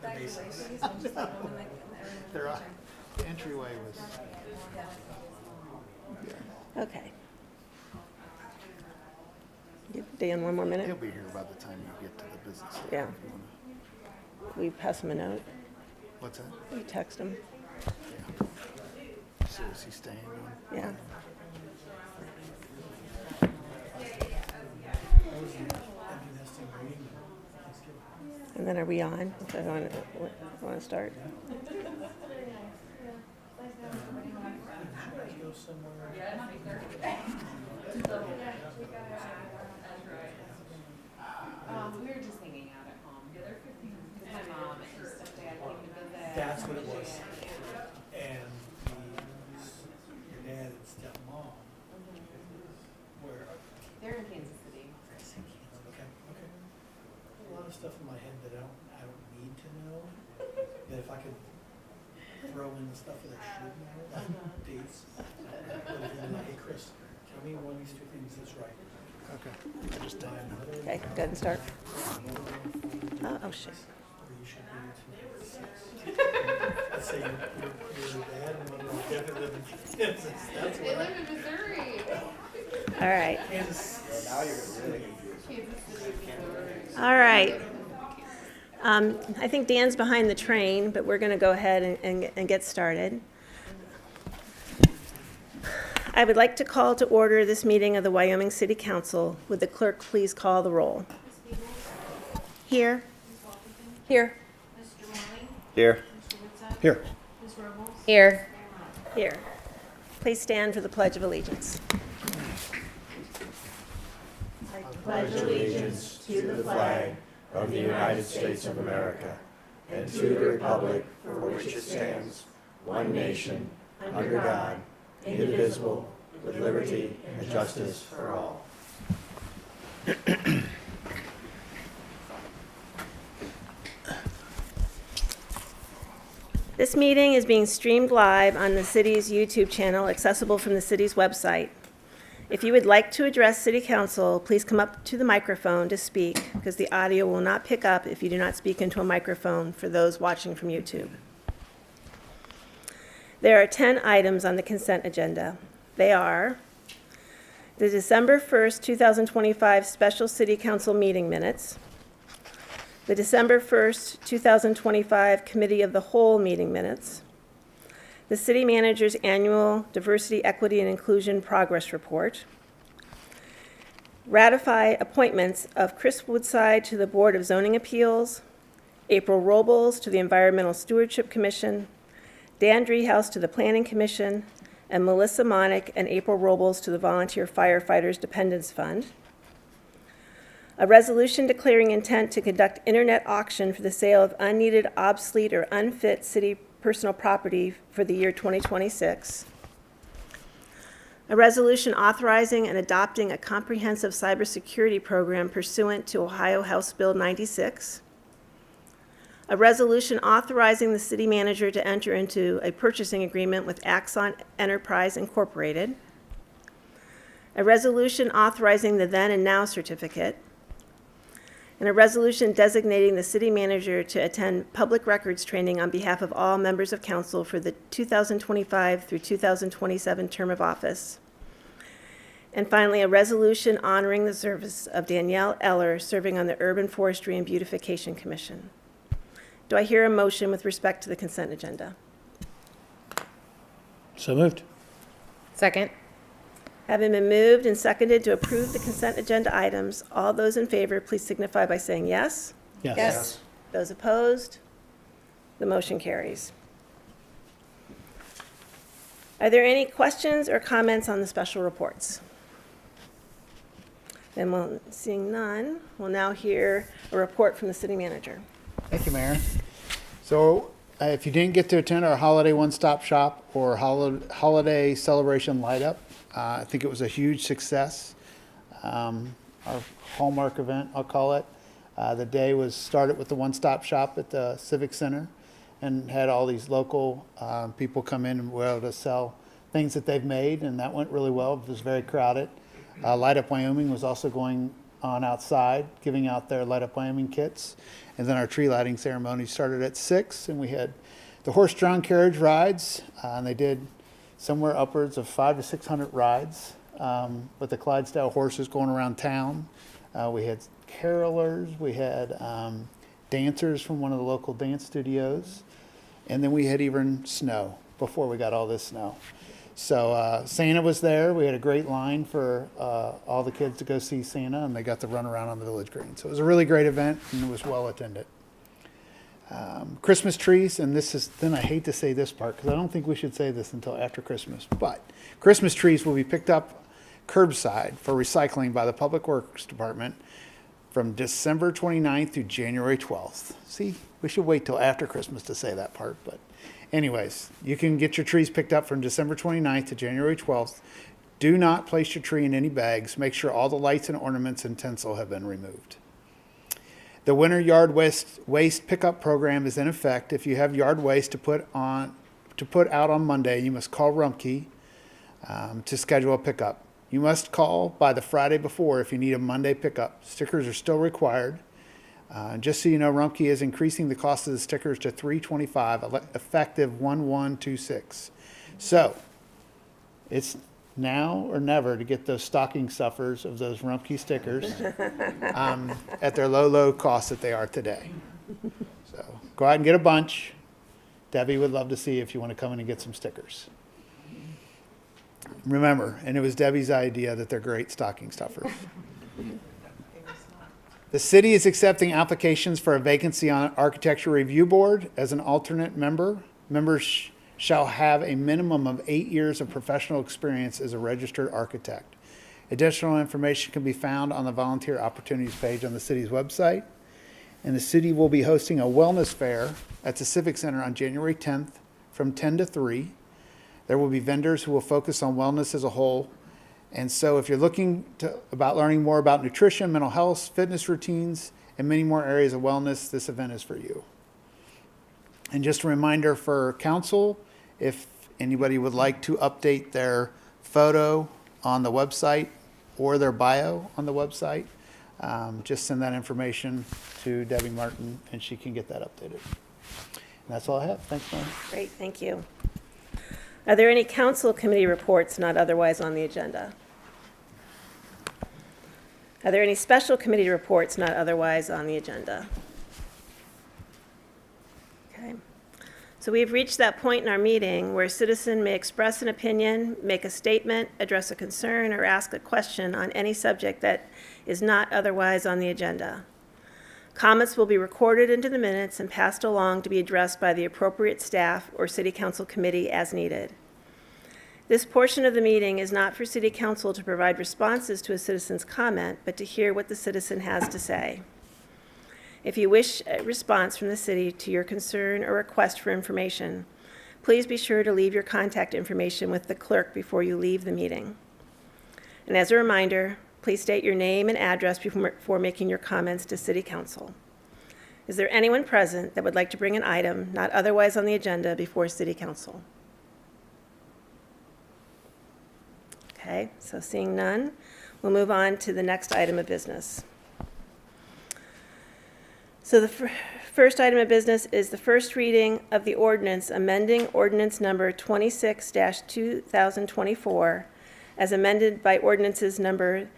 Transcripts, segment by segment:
basics. The entryway was. Okay. Give Dan one more He'll minute. be here by the time you get to the business. Yeah. Will you pass him a note? What's that? Will you text him? So is he staying on? Yeah. And then are we on? If I want to start. We were just hanging out at home. Because my mom and her stepdad came to visit. That's what it was. And your dad and stepmom, where are They're in Kansas City. Okay. A lot of stuff in my head that I don't need to know. That if I could throw in the stuff that I should know, like dates. But if you're like, hey Chris, tell me one of these two things that's right. Okay. I just did. Okay, go ahead and start. Oh, shit. Or you should be Let's say your dad and mother definitely live in Kansas. That's They what live in Missouri. All right. Kansas. Now you're really confused. Kansas City, Missouri. All right. I think Dan's behind the train, but we're going to go ahead and get started. I would like to call to order this meeting of the Wyoming City Council. Would the clerk please call the roll? Here. Here. Here. Here. Here. Here. Please stand for the Pledge of Allegiance. Pledge allegiance to the flag of the United States of America and to the republic for which it stands, one nation, under God, indivisible, with liberty and justice for all. This meeting is being streamed live on the city's YouTube channel, accessible from the city's website. If you would like to address City Council, please come up to the microphone to speak, because the audio will not pick up if you do not speak into a microphone for those watching from YouTube. There are 10 items on the consent agenda. They are the December 1st, 2025 special City Council meeting minutes, the December 1st, 2025 Committee of the Whole meeting minutes, the City Manager's Annual Diversity, Equity, and Inclusion Progress Report, ratify appointments of Chris Woodside to the Board of Zoning Appeals, April Robles to the Environmental Stewardship Commission, Dan Driehaus to the Planning Commission, and Melissa Monick and April Robles to the Volunteer Firefighters Dependents Fund. A resolution declaring intent to conduct internet auction for the sale of unneeded, obsolete, or unfit city personal property for the year 2026. A resolution authorizing and adopting a comprehensive cybersecurity program pursuant to Ohio House Bill 96. A resolution authorizing the city manager to enter into a purchasing agreement with Axon Enterprise Incorporated. A resolution authorizing the then and now certificate. And a resolution designating the city manager to attend public records training on behalf of all members of council for the 2025 through 2027 term of office. And finally, a resolution honoring the service of Danielle Eller serving on the Urban Forestry and Beautification Commission. Do I hear a motion with respect to the consent agenda? So moved. Second. Having been moved and seconded to approve the consent agenda items, all those in favor, please signify by saying yes. Yes. Those opposed? The motion carries. Are there any questions or comments on the special reports? Then, seeing none, we'll now hear a report from the city manager. Thank you, Mayor. So if you didn't get to attend our holiday one-stop shop or holiday celebration light-up, I think it was a huge success. Our hallmark event, I'll call it. The day was started with the one-stop shop at the Civic Center and had all these local people come in and were able to sell things that they've made, and that went really well. It was very crowded. Light Up Wyoming was also going on outside, giving out their Light Up Wyoming kits. And then our tree lighting ceremony started at 6, and we had the horse-drawn carriage rides, and they did somewhere upwards of 500 to 600 rides with the Clydesdale horses going around town. We had carolers, we had dancers from one of the local dance studios, and then we had even snow before we got all this snow. So Santa was there. We had a great line for all the kids to go see Santa, and they got to run around on the village green. So it was a really great event, and it was well attended. Christmas trees, and then I hate to say this part because I don't think we should say this until after Christmas, but Christmas trees will be picked up curbside for recycling by the Public Works Department from December 29th through January 12th. See, we should wait till after Christmas to say that part, but anyways, you can get your trees picked up from December 29th to January 12th. Do not place your tree in any bags. Make sure all the lights and ornaments and tinsel have been removed. The winter yard waste pickup program is in effect. If you have yard waste to put out on Monday, you must call Rumpke to schedule a pickup. You must call by the Friday before if you need a Monday pickup. Stickers are still required. Just so you know, Rumpke is increasing the cost of the stickers to $3.25, effective 1/1/26. So it's now or never to get those stocking stuffers of those Rumpke stickers at their low cost that they are today. So go out and get a bunch. Debbie would love to see if you want to come in and get some stickers. Remember, and it was Debbie's idea that they're great stocking stuffers. The city is accepting applications for a vacancy on Architecture Review Board as an alternate member. Members shall have a minimum of 8 years of professional experience as a registered architect. Additional information can be found on the volunteer opportunities page on the city's website. And the city will be hosting a wellness fair at the Civic Center on January 10th from 10 to 3. There will be vendors who will focus on wellness as a whole. And so if you're looking about learning more about nutrition, mental health, fitness routines, and many more areas of wellness, this event is for you. And just a reminder for council, if anybody would like to update their photo on the website or their bio on the website, just send that information to Debbie Martin and she can get that updated. And that's all I have. Thanks, Mary. Great, thank you. Are there any council committee reports not otherwise on the agenda? Are there any special committee reports not otherwise on the agenda? Okay. So we've reached that point in our meeting where a citizen may express an opinion, make a statement, address a concern, or ask a question on any subject that is not otherwise on the agenda. Comments will be recorded into the minutes and passed along to be addressed by the appropriate staff or city council committee as needed. This portion of the meeting is not for city council to provide responses to a citizen's comment, but to hear what the citizen has to say. If you wish a response from the city to your concern or request for information, please be sure to leave your contact information with the clerk before you leave the meeting. And as a reminder, please state your name and address before making your comments to City Council. Is there anyone present that would like to bring an item not otherwise on the agenda before City Council? Okay, so seeing none, we'll move on to the next item of business. So the first item of business is the first reading of the ordinance amending ordinance number 26-2024 as amended by ordinances number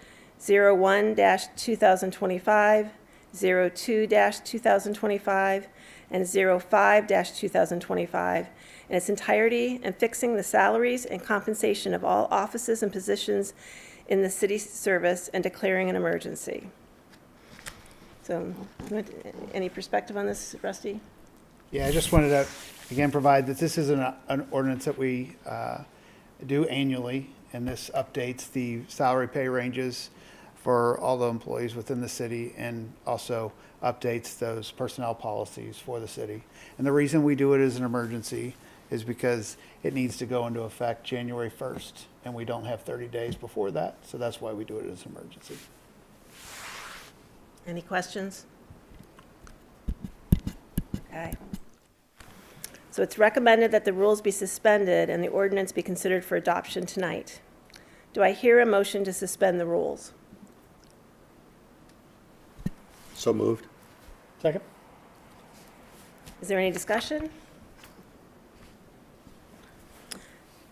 01-2025, 02-2025, and 05-2025 in its entirety, and fixing the salaries and compensation of all offices and positions in the city service and declaring an emergency. So, any perspective on this, Rusty? Yeah, I just wanted to, again, provide that this is an ordinance that we do annually, and this updates the salary pay ranges for all the employees within the city and also updates those personnel policies for the city. And the reason we do it as an emergency is because it needs to go into effect January 1st, and we don't have 30 days before that, so that's why we do it as an emergency. Any questions? Okay. So it's recommended that the rules be suspended and the ordinance be considered for adoption tonight. Do I hear a motion to suspend the rules? So moved. Second? Is there any discussion?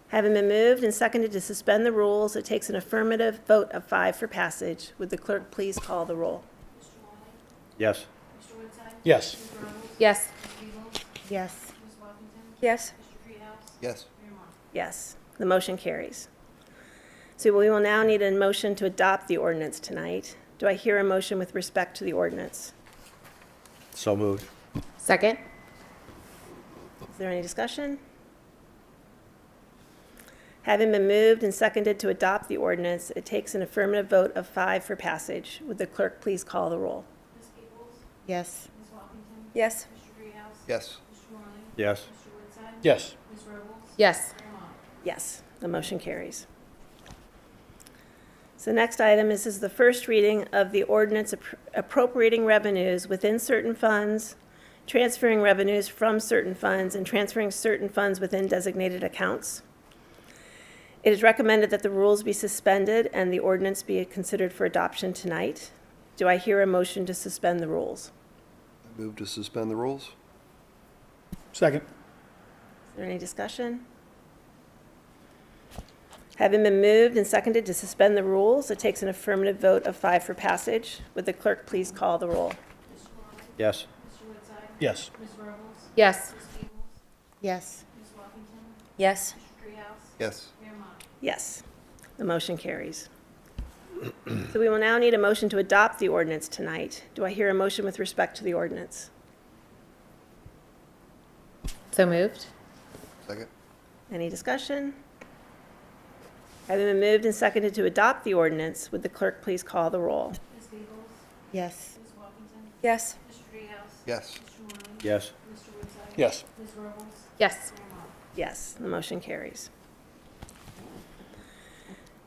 Having been moved and seconded to suspend the rules, it takes an affirmative vote of 5 for passage. Would the clerk please call the roll? Yes. Yes. Yes. Yes. Yes. Yes. Yes, the motion carries. So we will now need a motion to adopt the ordinance tonight. Do I hear a motion with respect to the ordinance? So moved. Second. Is there any discussion? Having been moved and seconded to adopt the ordinance, it takes an affirmative vote of 5 for passage. Would the clerk please call the roll? Yes. Yes. Yes. Yes. Yes. Yes. Yes, the motion carries. So next item is the first reading of the ordinance appropriating revenues within certain funds, transferring revenues from certain funds, and transferring certain funds within designated accounts. It is recommended that the rules be suspended and the ordinance be considered for adoption tonight. Do I hear a motion to suspend the rules? Move to suspend the rules? Second? Is there any discussion? Having been moved and seconded to suspend the rules, it takes an affirmative vote of 5 for passage. Would the clerk please call the roll? Yes. Yes. Yes. Yes. Yes. Yes. Yes, the motion carries. So we will now need a motion to adopt the ordinance tonight. Do I hear a motion with respect to the ordinance? So moved. Second? Any discussion? Having been moved and seconded to adopt the ordinance, would the clerk please call the roll? Yes. Yes. Yes. Yes. Yes. Yes. Yes, the motion carries.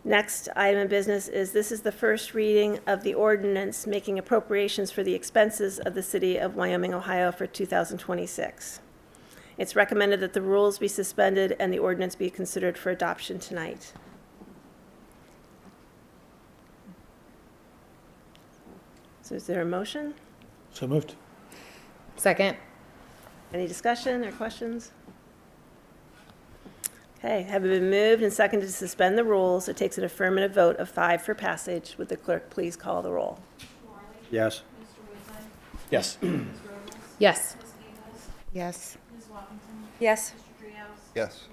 Next item of business is this is the first reading of the ordinance making appropriations for the expenses of the city of Wyoming, Ohio for 2026. It's recommended that the rules be suspended and the ordinance be considered for adoption tonight. So is there a motion? So moved. Second. Any discussion or questions? Okay, having been moved and seconded to suspend the rules, it takes an affirmative vote of 5 for passage. Would the clerk please call the roll? Yes. Yes. Yes. Yes. Yes. Yes.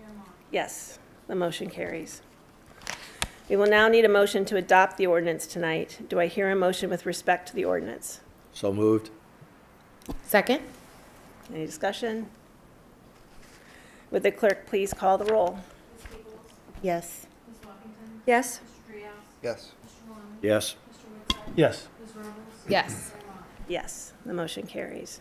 Yes, the motion carries. We will now need a motion to adopt the ordinance tonight. Do I hear a motion with respect to the ordinance? So moved. Second. Any discussion? Would the clerk please call the roll? Yes. Yes. Yes. Yes. Yes. Yes. Yes, the motion carries.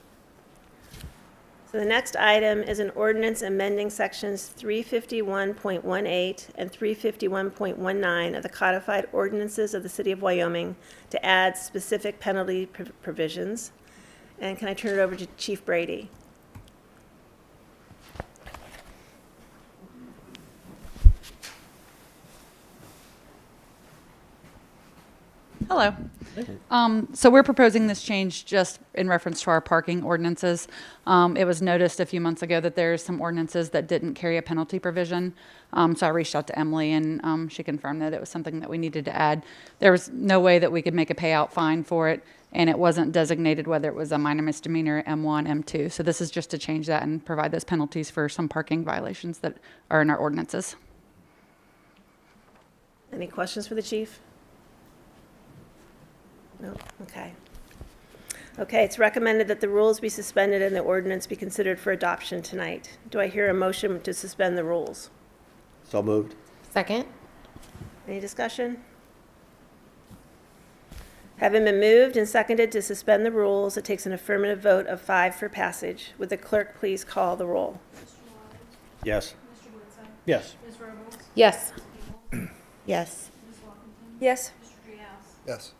So the next item is an ordinance amending sections 351.18 and 351.19 of the codified ordinances of the city of Wyoming to add specific penalty provisions. And can I turn it over to Chief Brady? Hello. So we're proposing this change just in reference to our parking ordinances. It was noticed a few months ago that there's some ordinances that didn't carry a penalty provision. So I reached out to Emily and she confirmed that it was something that we needed to add. There was no way that we could make a payout fine for it, and it wasn't designated whether it was a minor misdemeanor, M1, M2. So this is just to change that and provide those penalties for some parking violations that are in our ordinances. Any questions for the chief? No? Okay. Okay, it's recommended that the rules be suspended and the ordinance be considered for adoption tonight. Do I hear a motion to suspend the rules? So moved. Second. Any discussion? Having been moved and seconded to suspend the rules, it takes an affirmative vote of 5 for passage. Would the clerk please call the roll? Yes. Yes. Yes. Yes. Yes. Yes.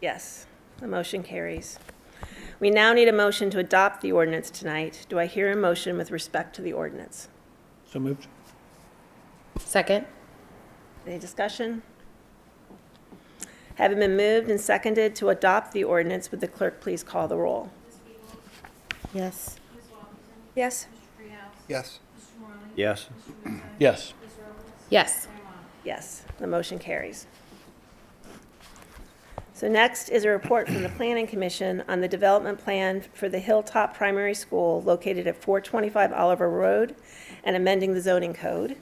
Yes, the motion carries. We now need a motion to adopt the ordinance tonight. Do I hear a motion with respect to the ordinance? So moved. Second. Any discussion? Having been moved and seconded to adopt the ordinance, would the clerk please call the roll? Yes. Yes. Yes. Yes. Yes. Yes. Yes, the motion carries. So next is a report from the Planning Commission on the development plan for the Hilltop Primary School located at 425 Oliver Road and amending the zoning code.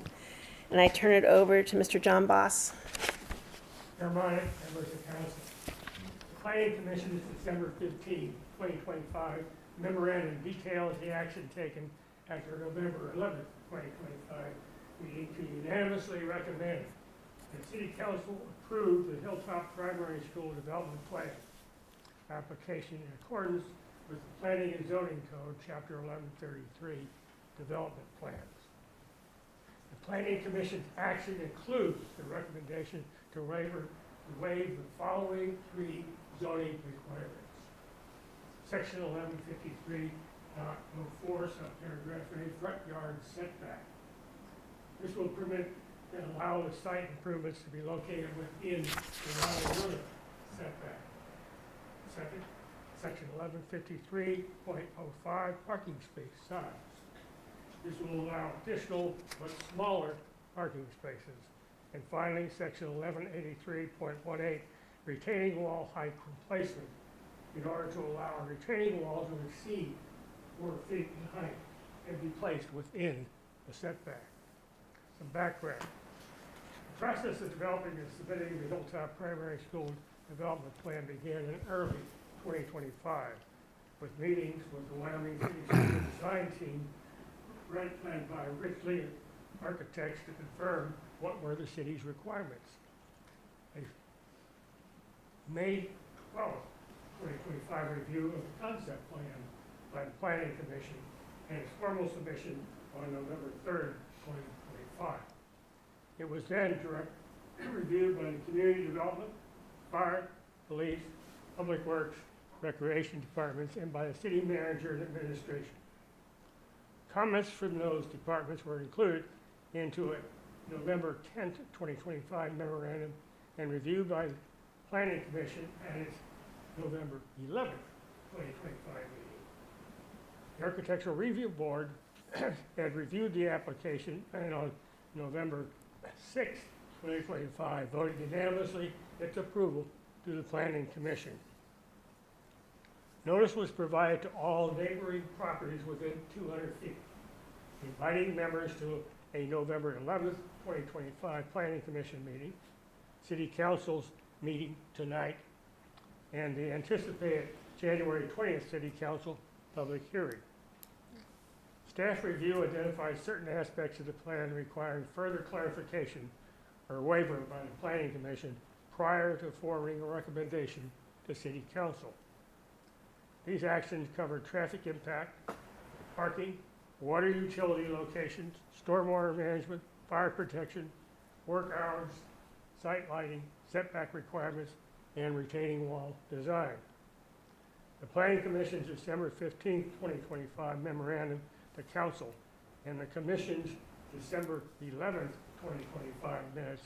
And I turn it over to Mr. John Boss. Chairman, members of council. The Planning Commission's December 15, 2025 memorandum details the action taken at their November 11, 2025 meeting to unanimously recommend that City Council approve the Hilltop Primary School Development Plan application in accordance with the Planning and Zoning Code, Chapter 1133, Development Plans. The Planning Commission's action includes the recommendation to waive the following 3 zoning requirements. Section 1153.04, subparagraph A, front yard setback. This will permit and allow the site improvements to be located within the allowed setback. Second, section 1153.05, parking space size. This will allow additional but smaller parking spaces. And finally, section 1183.18, retaining wall height replacement in order to allow a retaining wall to exceed 4 feet in height and be placed within the setback. Some background. The process of developing and submitting the Hilltop Primary School Development Plan began in early 2025 with meetings with the Wyoming City School Design Team led by Rich Lee, architects, to confirm what were the city's requirements. A May 12, 2025 review of the concept plan by the Planning Commission and its formal submission on November 3rd, 2025. It was then reviewed by the Community Development, Fire, Police, Public Works, Recreation Departments, and by the City Manager and Administration. Comments from those departments were included into a November 10th, 2025 memorandum and reviewed by the Planning Commission at its November 11th, 2025 meeting. The Architectural Review Board had reviewed the application and on November 6th, 2025 voted unanimously its approval to the Planning Commission. Notice was provided to all neighboring properties within 200 feet, inviting members to a November 11th, 2025 Planning Commission meeting, City Council's meeting tonight, and the anticipated January 20th City Council public hearing. Staff review identifies certain aspects of the plan requiring further clarification or waiver by the Planning Commission prior to forming a recommendation to City Council. These actions cover traffic impact, parking, water utility locations, stormwater management, fire protection, work hours, site lighting, setback requirements, and retaining wall design. The Planning Commission's December 15, 2025 memorandum to Council and the Commission's December 11, 2025 minutes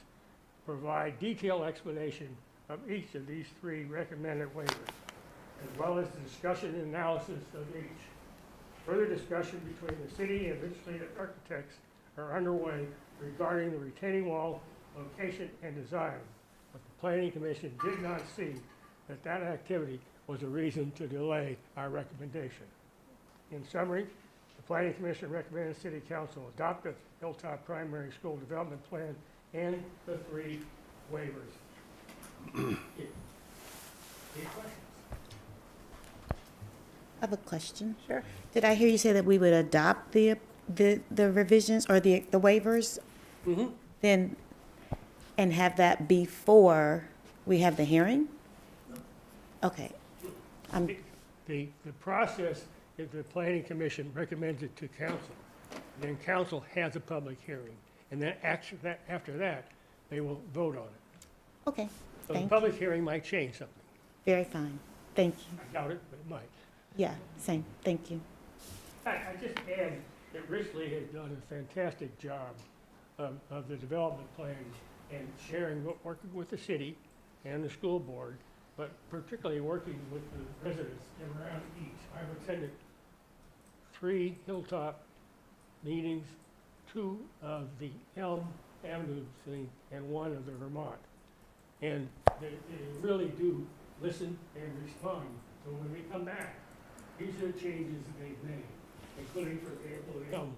provide detailed explanation of each of these 3 recommended waivers, as well as the discussion and analysis of each. Further discussion between the city and its fleet of architects are underway regarding the retaining wall location and design, but the Planning Commission did not see that that activity was a reason to delay our recommendation. In summary, the Planning Commission recommends City Council adopt the Hilltop Primary School Development Plan and the 3 waivers. Any questions? I have a question. Sure. Did I hear you say that we would adopt the revisions or the waivers? Mm-hmm. Then, and have that before we have the hearing? Okay. The process is the Planning Commission recommends it to Council. Then Council has a public hearing. And then after that, they will vote on it. Okay, So the thank you. public hearing might change something. Very fine. Thank you. I doubt it, but it might. Yeah, same. Thank you. I just add that Rich Lee has done a fantastic job of the development plan and sharing, working with the city and the school board, but particularly working with the residents around each. I've attended 3 Hilltop meetings, 2 of the Elm Avenue thing, and 1 of the Vermont. And they really do listen and respond. So when we come back, these are the changes that they've made, including, for example, the Elm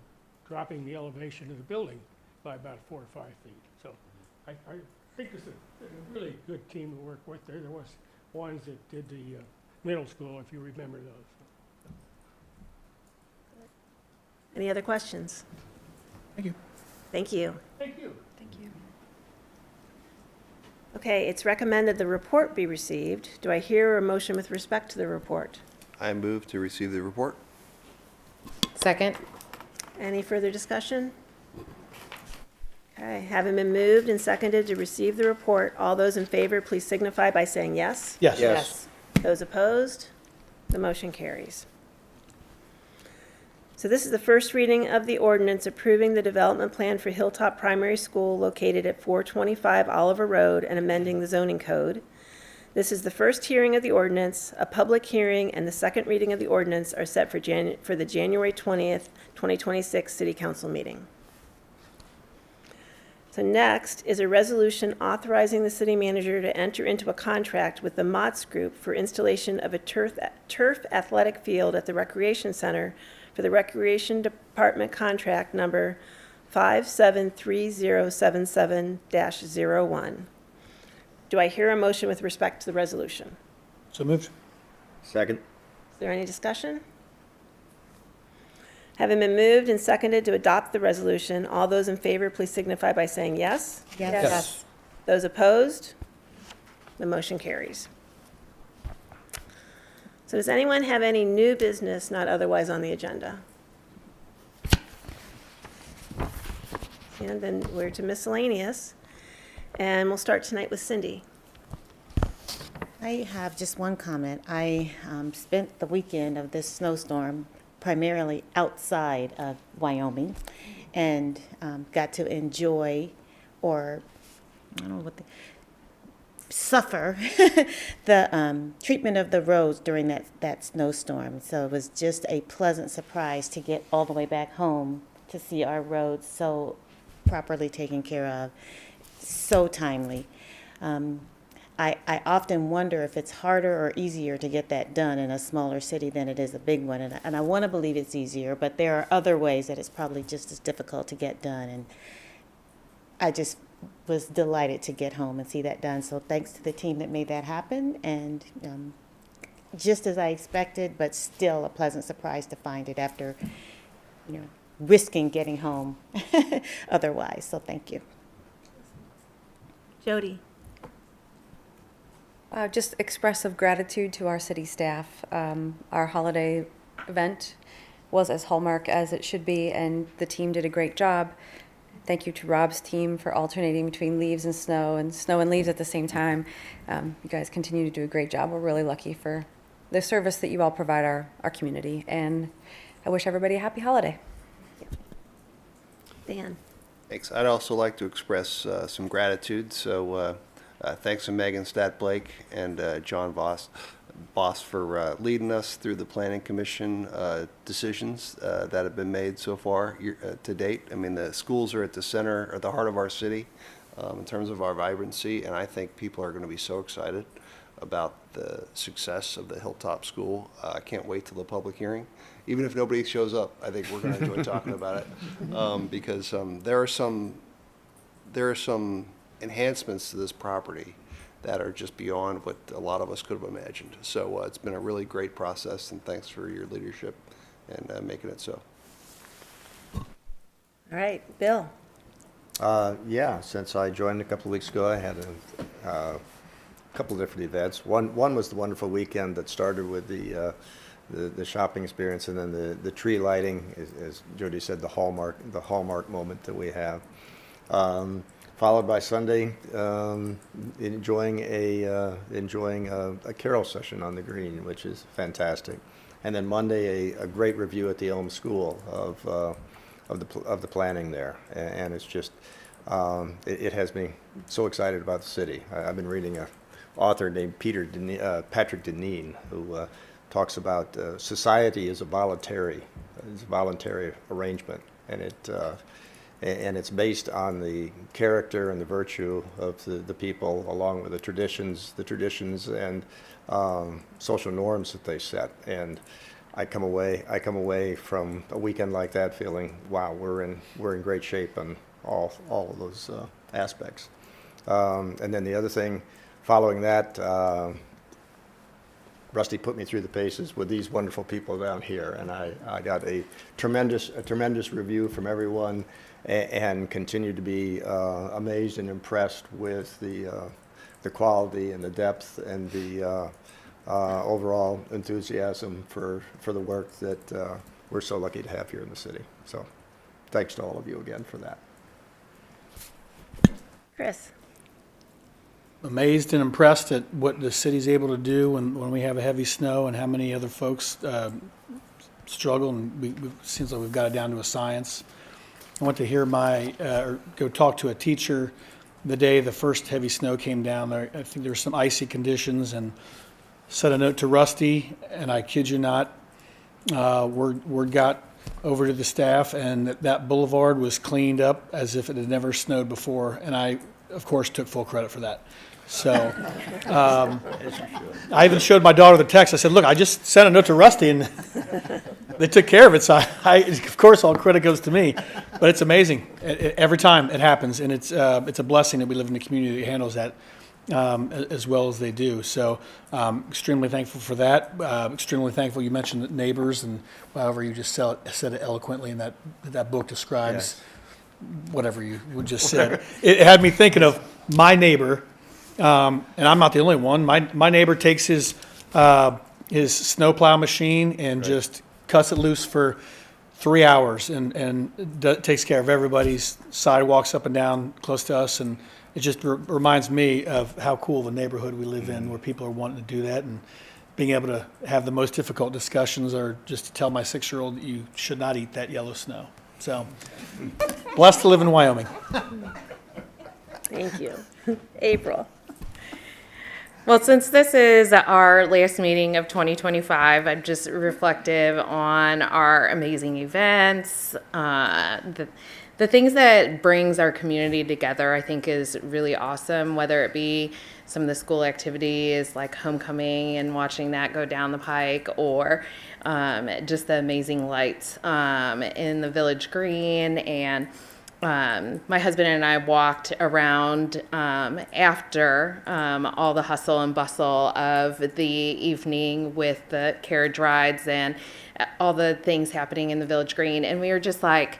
dropping the elevation of the building by about 4 or 5 feet. So I think it's a really good team to work with there. There was ones that did the middle school, if you remember those. Any other questions? Thank you. Thank you. Thank you. Thank you. Okay, it's recommended the report be received. Do I hear a motion with respect to the report? I move to receive the report. Second. Any further discussion? Okay, having been moved and seconded to receive the report, all those in favor, please signify by saying yes. Yes. Yes. Those opposed? The motion carries. So this is the first reading of the ordinance approving the development plan for Hilltop Primary School located at 425 Oliver Road and amending the zoning code. This is the first hearing of the ordinance. A public hearing and the second reading of the ordinance are set for the January 20th, 2026 City Council meeting. So next is a resolution authorizing the city manager to enter into a contract with the Mott's Group for installation of a turf athletic field at the Recreation Center for the Recreation Department contract number 573077-01. Do I hear a motion with respect to the resolution? So moved. Second. Is there any discussion? Having been moved and seconded to adopt the resolution, all those in favor, please signify by saying yes. Yes. Those opposed? The motion carries. So does anyone have any new business not otherwise on the agenda? And then we're to miscellaneous, and we'll start tonight with Cindy. I have just one comment. I spent the weekend of this snowstorm primarily outside of Wyoming and got to enjoy, or I don't know what suffer the treatment of the roads during that snowstorm. So it was just a pleasant surprise to get all the way back home to see our roads so properly taken care of, so timely. I often wonder if it's harder or easier to get that done in a smaller city than it is a big one. And I want to believe it's easier, but there are other ways that it's probably just as difficult to get done. And I just was delighted to get home and see that done. So thanks to the team that made that happen. And just as I expected, but still a pleasant surprise to find it after, risking getting home otherwise. So thank you. Jody? Just expressive gratitude to our city staff. Our holiday event was as hallmark as it should be, and the team did a great job. Thank you to Rob's team for alternating between leaves and snow and leaves at the same time. You guys continue to do a great job. We're really lucky for the service that you all provide our community, and I wish everybody a happy holiday. Dan? Thanks. I'd also like to express some gratitude. So thanks to Megan Statt-Blake and John Voss for leading us through the Planning Commission decisions that have been made so far to date. I mean, the schools are at the center, or the heart of our city in terms of our vibrancy, and I think people are going to be so excited about the success of the Hilltop School. I can't wait till the public hearing. Even if nobody shows up, I think we're going to enjoy talking about it because there are some enhancements to this property that are just beyond what a lot of us could have imagined. So it's been a really great process, and thanks for your leadership and making it so. All right, Bill? Yeah, since I joined a couple of weeks ago, I had a couple of different events. One was the wonderful weekend that started with the shopping experience, and then the tree lighting, as Jody said, the hallmark moment that we have. Followed by Sunday, enjoying a carol session on the green, which is fantastic, and then Monday a great review at the Elm School of the planning there, and it's just it has me so excited about the city. I've been reading author named Patrick Deneen, who talks about society as a voluntary arrangement, and it's based on the character and the virtue of the people, along with the traditions and social norms that they set. And I come away from a weekend like that feeling, wow, we're in great shape on all of those aspects. And then the other thing, following that, Rusty put me through the paces with these wonderful people down here, and I got a tremendous review from everyone, and continue to be amazed and impressed with the quality and the depth and the overall enthusiasm for the work that we're so lucky to have here in the city. So thanks to all of you again for that. Chris? Amazed and impressed at what the city's able to do when we have a heavy snow, and how many other folks struggle, and it seems like we've got it down to a science. I went to hear or go talk to a teacher the day the first heavy snow came down. I think there were some icy conditions, and sent a note to Rusty, and I kid you not, word got over to the staff, and that boulevard was cleaned up as if it had never snowed before, and I, of course, took full credit for that. So I even showed my daughter the text. I said, look, I just sent a note to Rusty, and they took care of it. So of course, all credit goes to me. But it's amazing. Every time it happens, and it's a blessing that we live in a community that handles that as well as they do. So extremely thankful for that. Extremely thankful you mentioned neighbors, and however you just said it eloquently, and that book describes whatever you just said. It had me thinking of my neighbor, and I'm not the only one. My neighbor takes his snowplow machine and just cuts it loose for 3 hours, and takes care of everybody's sidewalks up and down close to us. And it just reminds me of how cool the neighborhood we live in, where people are wanting to do that, and being able to have the most difficult discussions, or just to tell my 6-year-old that you should not eat that yellow snow. So, blessed to live in Wyoming. Thank you. April? Well, since this is our last meeting of 2025, I'm just reflective on our amazing events. The things that brings our community together, I think, is really awesome, whether it be some of the school activities like homecoming and watching that go down the pike, or just the amazing lights in the Village Green. And my husband and I walked around after all the hustle and bustle of the evening with the carriage rides and all the things happening in the Village Green. And we were just like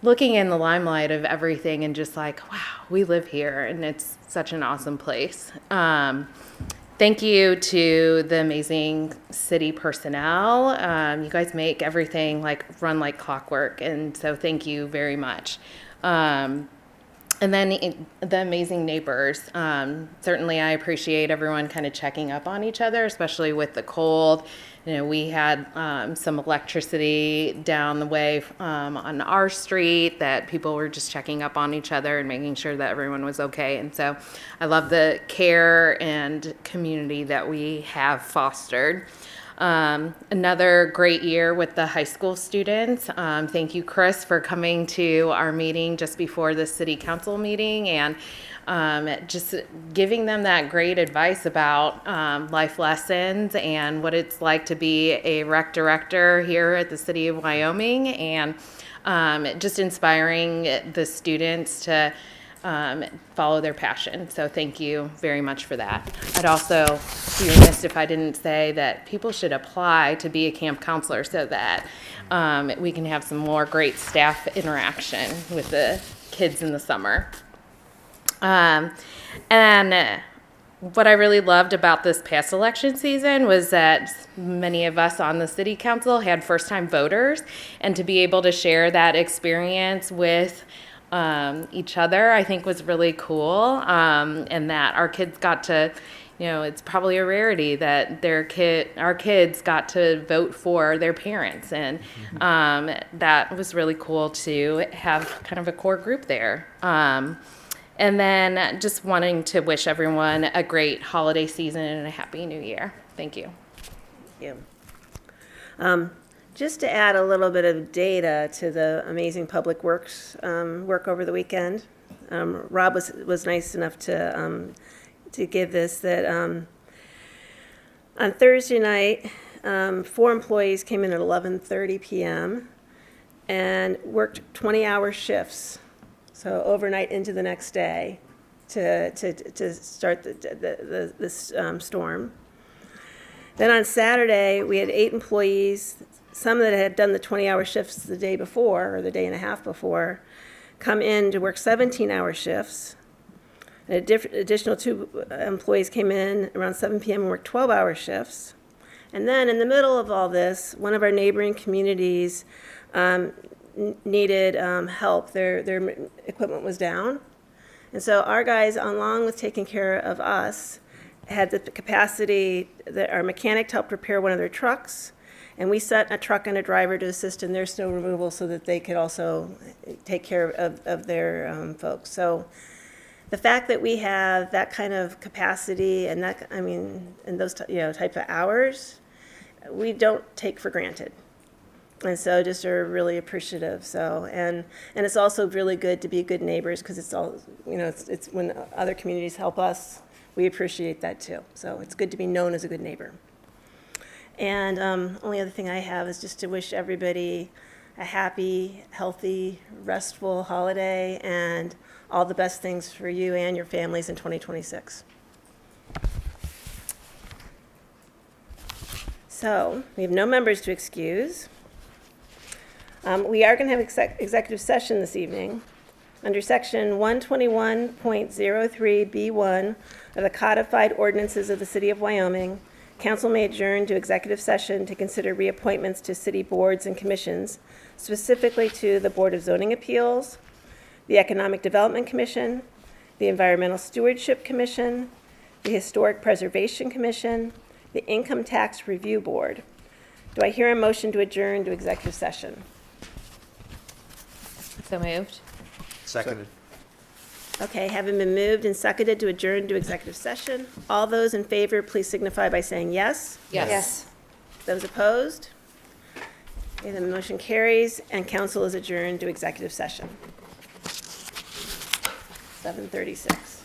looking in the limelight of everything, and just like, wow, we live here, and it's such an awesome place. Thank you to the amazing city personnel. You guys make everything run like clockwork, and so thank you very much. And then the amazing neighbors. Certainly I appreciate everyone kind of checking up on each other, especially with the cold. You know, we had some electricity down the way on our street that people were just checking up on each other and making sure that everyone was okay. And so I love the care and community that we have fostered. Another great year with the high school students. Thank you, Chris, for coming to our meeting just before the city council meeting, and just giving them that great advice about life lessons and what it's like to be a rec director here at the city of Wyoming, and just inspiring the students to follow their passion. So thank you very much for that. I'd also be remiss if I didn't say that people should apply to be a camp counselor, so that we can have some more great staff interaction with the kids in the summer. And what I really loved about this past election season was that many of us on the city council had first-time voters, and to be able to share that experience with each other, I think, was really cool. And that our kids got to, you know, it's probably a rarity that our kids got to vote for their parents, and that was really cool to have kind of a core group there. And then just wanting to wish everyone a great holiday season and a happy new year. Thank you. Thank you. Just to add a little bit of data to the amazing public works work over the weekend, Rob was nice enough to give this, that on Thursday night, 4 employees came in at 11:30 p.m. and worked 20-hour shifts, so overnight into the next day to start this storm. Then on Saturday, we had 8 employees, some that had done the 20-hour shifts the day before, or the day and a half before, come in to work 17-hour shifts. An additional 2 employees came in around 7 p.m. and worked 12-hour shifts. And then in the middle of all this, one of our neighboring communities needed help. Their equipment was down. And so our guys, along with taking care of us, had the capacity that our mechanic helped repair one of their trucks, and we sent a truck and a driver to assist in their snow removal so that they could also take care of their folks. So the fact that we have that kind of capacity and that, I mean, and those type of hours, we don't take for granted. And so just are really appreciative. So, and it's also really good to be good neighbors, because it's all, it's when other communities help us, we appreciate that too. So it's good to be known as a good neighbor. And only other thing I have is just to wish everybody a happy, healthy, restful holiday, and all the best things for you and your families in 2026. So we have no members to excuse. We are going to have executive session this evening. Under section 121.03B1 of the codified ordinances of the City of Wyoming, council may adjourn to executive session to consider reappointments to city boards and commissions, specifically to the Board of Zoning Appeals, the Economic Development Commission, the Environmental Stewardship Commission, the Historic Preservation Commission, the Income Tax Review Board. Do I hear a motion to adjourn to executive session? So moved. Seconded. Okay, having been moved and seconded to adjourn to executive session, all those in favor, please signify by saying yes. Yes. Those opposed? Okay, the motion carries, and council is adjourned to executive session. 7:36.